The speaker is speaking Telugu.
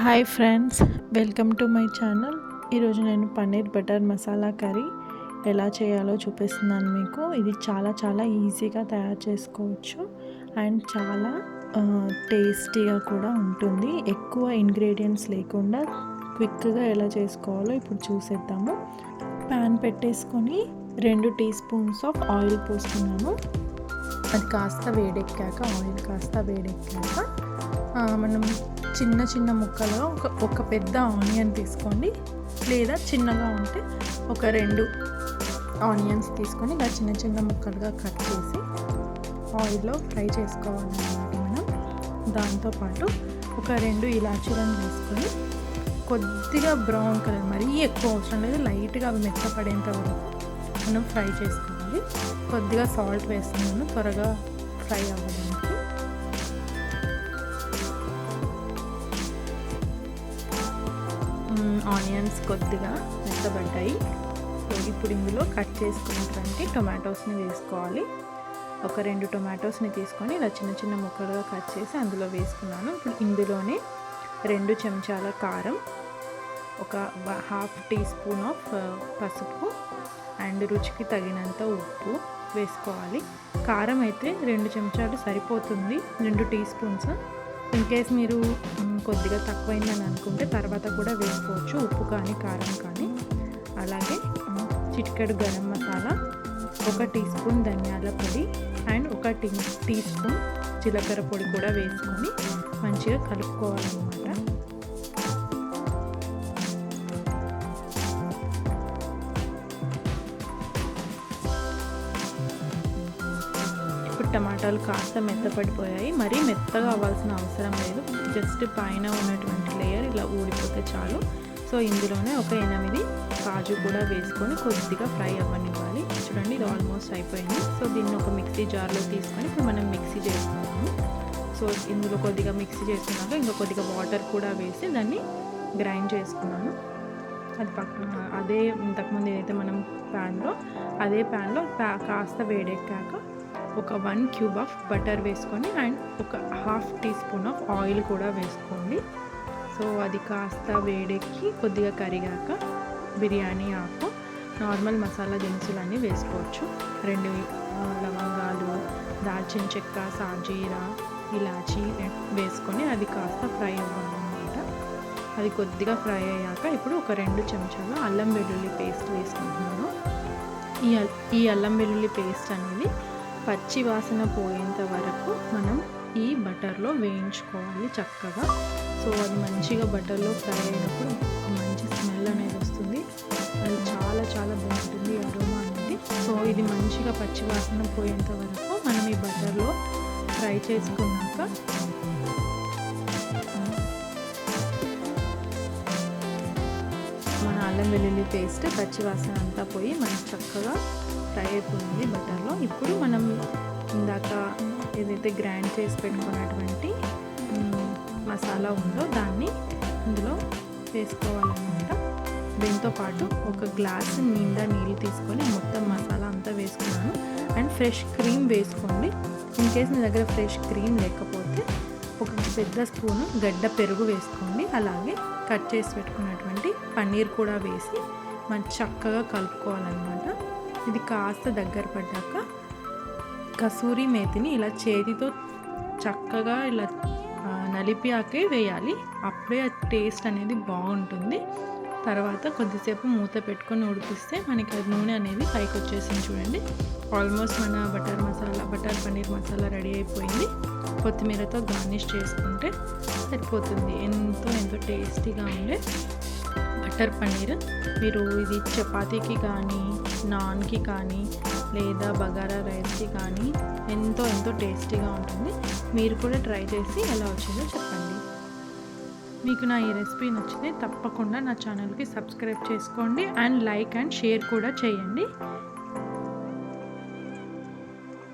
Hi friends, welcome to my channel. ఈరోజు నేను పన్నీర్ బటర్ మసాలా కర్రీ ఎలా చేయాలో చూపిస్తున్నాను మీకు. ఇది చాలా ఈజీగా తయారు చేసుకోవచ్చు అండ్ చాలా టేస్టీగా కూడా ఉంటుంది. ఎక్కువ ఇంగ్రీడియంట్స్ లేకుండా క్విక్గా ఎలా చేసుకోవాలో ఇప్పుడు చూసేద్దాము. ప్యాన్ పెట్టేసుకొని 2 టీ స్పూన్స్ ఆఫ్ ఆయిల్ పోస్తున్నాను. అది కాస్త వేడెక్కాక మనం చిన్న ముక్కలుగా ఒక పెద్ద ఆనియన్ తీసుకోండి, లేదా చిన్నగా ఉంటే ఒక 2 ఆనియన్స్ తీసుకొని ఇలా చిన్న ముక్కలుగా కట్ చేసి ఆయిల్లో ఫ్రై చేసుకోవాలన్నమాట. మనం దాంతోపాటు ఒక 2 ఇలాచీలను వేసుకొని కొద్దిగా బ్రౌన్ కలర్, మరీ ఎక్కువ అవసరం లేదు, లైట్గా అవి మెత్తపడేంత వరకు మనం ఫ్రై చేసుకోవాలి. కొద్దిగా సాల్ట్ వేస్తున్నాను త్వరగా ఫ్రై అవ్వడానికి. ఆనియన్స్ కొద్దిగా మెత్తబడ్డాయి. సో ఇప్పుడు ఇందులో కట్ చేసుకున్నటువంటి టొమాటోస్ని వేసుకోవాలి. ఒక 2 టొమాటోస్ని తీసుకొని ఇలా చిన్న ముక్కలుగా కట్ చేసి అందులో వేసుకున్నాను. ఇప్పుడు ఇందులోనే 2 చెంచాల కారం, ఒక 1/2 టీ స్పూన్ ఆఫ్ పసుపు అండ్ రుచికి తగినంత ఉప్పు వేసుకోవాలి. కారం అయితే 2 చెంచాలు సరిపోతుంది, 2 టీ స్పూన్స్. ఇన్ కేస్ మీరు కొద్దిగా తక్కువైందని అనుకుంటే తర్వాత కూడా వేసుకోవచ్చు, ఉప్పు కానీ కారం కానీ. అలాగే చిటికెడు గరం మసాలా, 1 టీ స్పూన్ ధనియాల పొడి అండ్ 1 టీ స్పూన్ జీలకర్ర పొడి కూడా వేసుకొని మంచిగా కలుపుకోవాలన్నమాట. టమాటాలు కాస్త మెత్తపడిపోయాయి, మరీ మెత్తగా అవ్వాల్సిన అవసరం లేదు, జస్ట్ పైన ఉన్నటువంటి లేయర్ ఇలా ఊడిపోతే చాలు. సో ఇందులోనే ఒక 8 కాజు కూడా వేసుకొని కొద్దిగా ఫ్రై అవ్వనివ్వాలి. చూడండి, ఇది ఆల్మోస్ట్ అయిపోయింది. సో దీన్ని ఒక మిక్సీ జార్లో తీసుకొని ఇప్పుడు మనం మిక్సీ చేసుకున్నాము. సో ఇందులో కొద్దిగా మిక్సీ చేసుకున్నాక ఇంకా కొద్దిగా వాటర్ కూడా వేసి దాన్ని గ్రైండ్ చేసుకున్నాను. అది పక్కన అదే ఇంతకుముందు ఏదైతే మనం అదే ప్యాన్లో కాస్త వేడెక్కాక ఒక 1 క్యూబ్ ఆఫ్ బటర్ వేసుకొని అండ్ ఒక 1/2 టీ స్పూన్ ఆఫ్ ఆయిల్ కూడా వేసుకోండి. సో అది కాస్త వేడెక్కి కొద్దిగా కరిగాక బిర్యానీ ఆకు, నార్మల్ మసాలా దినుసులన్నీ వేసుకోవచ్చు. 2 లవంగాలు, దాల్చిన చెక్క, సాజీరా, ఇలాచీ వేసుకొని అది కాస్త ఫ్రై అవ్వాలన్నమాట. అది కొద్దిగా ఫ్రై అయ్యాక ఇప్పుడు ఒక 2 చెంచాలు అల్లం వెల్లుల్లి పేస్ట్ వేసుకుంటున్నాను. ఈ అల్లం వెల్లుల్లి పేస్ట్ అనేది పచ్చి వాసన పోయేంత వరకు మనం ఈ బటర్లో వేయించుకోవాలి చక్కగా. సో అది మంచిగా బటర్లో ఫ్రై అయినప్పుడు మంచి స్మెల్ అనేది వస్తుంది, అది చాలా బాగుంటుంది అరోమా అనేది. సో ఇది మంచిగా పచ్చి వాసన పోయేంత వరకు మనం ఈ బటర్లో ఫ్రై చేసుకున్నాక మన అల్లం వెల్లుల్లి పేస్ట్ పచ్చి వాసన అంతా పోయి మనకి చక్కగా ఫ్రై అయిపోయింది బటర్లో. ఇప్పుడు మనం ఇందాక ఏదైతే గ్రైండ్ చేసి పెట్టుకున్నటువంటి మసాలా ఉందో దాన్ని ఇందులో వేసుకోవాలన్నమాట. దీంతో పాటు ఒక గ్లాస్ నిండా నీళ్ళు తీసుకొని మొత్తం మసాలా అంతా వేసుకున్నాను. అండ్ ఫ్రెష్ క్రీమ్ వేసుకోండి. ఇన్ కేస్ మీ దగ్గర ఫ్రెష్ క్రీమ్ లేకపోతే ఒక పెద్ద స్పూను గడ్డ పెరుగు వేసుకోండి. అలాగే కట్ చేసి పెట్టుకున్నటువంటి పన్నీర్ కూడా వేసి మనం చక్కగా కలుపుకోవాలన్నమాట. ఇది కాస్త దగ్గర పడ్డాక కసూరి మేతిని ఇలా చేతితో చక్కగా ఇలా నలిపియాకే వేయాలి, అప్పుడే ఆ టేస్ట్ అనేది బాగుంటుంది. తర్వాత కొద్దిసేపు మూత పెట్టుకొని ఉడికిస్తే మనకి నూనె అనేది పైకి వచ్చేసింది. చూడండి, ఆల్మోస్ట్ మన బటర్ పన్నీర్ మసాలా రెడీ అయిపోయింది. కొత్తిమీరతో గార్నిష్ చేసుకుంటే సరిపోతుంది. ఎంతో టేస్టీగా ఉండే బటర్ పన్నీర్. మీరు ఇది చపాతీకి కానీ, నాన్కి కానీ, లేదా బగారా రైస్కి కానీ ఎంతో టేస్టీగా ఉంటుంది. మీరు కూడా ట్రై చేసి ఎలా వచ్చిందో చెప్పండి. మీకు నా ఈ రెసిపీ నచ్చితే తప్పకుండా నా ఛానల్కి సబ్స్క్రైబ్ చేసుకోండి అండ్ లైక్ అండ్ షేర్ కూడా చేయండి.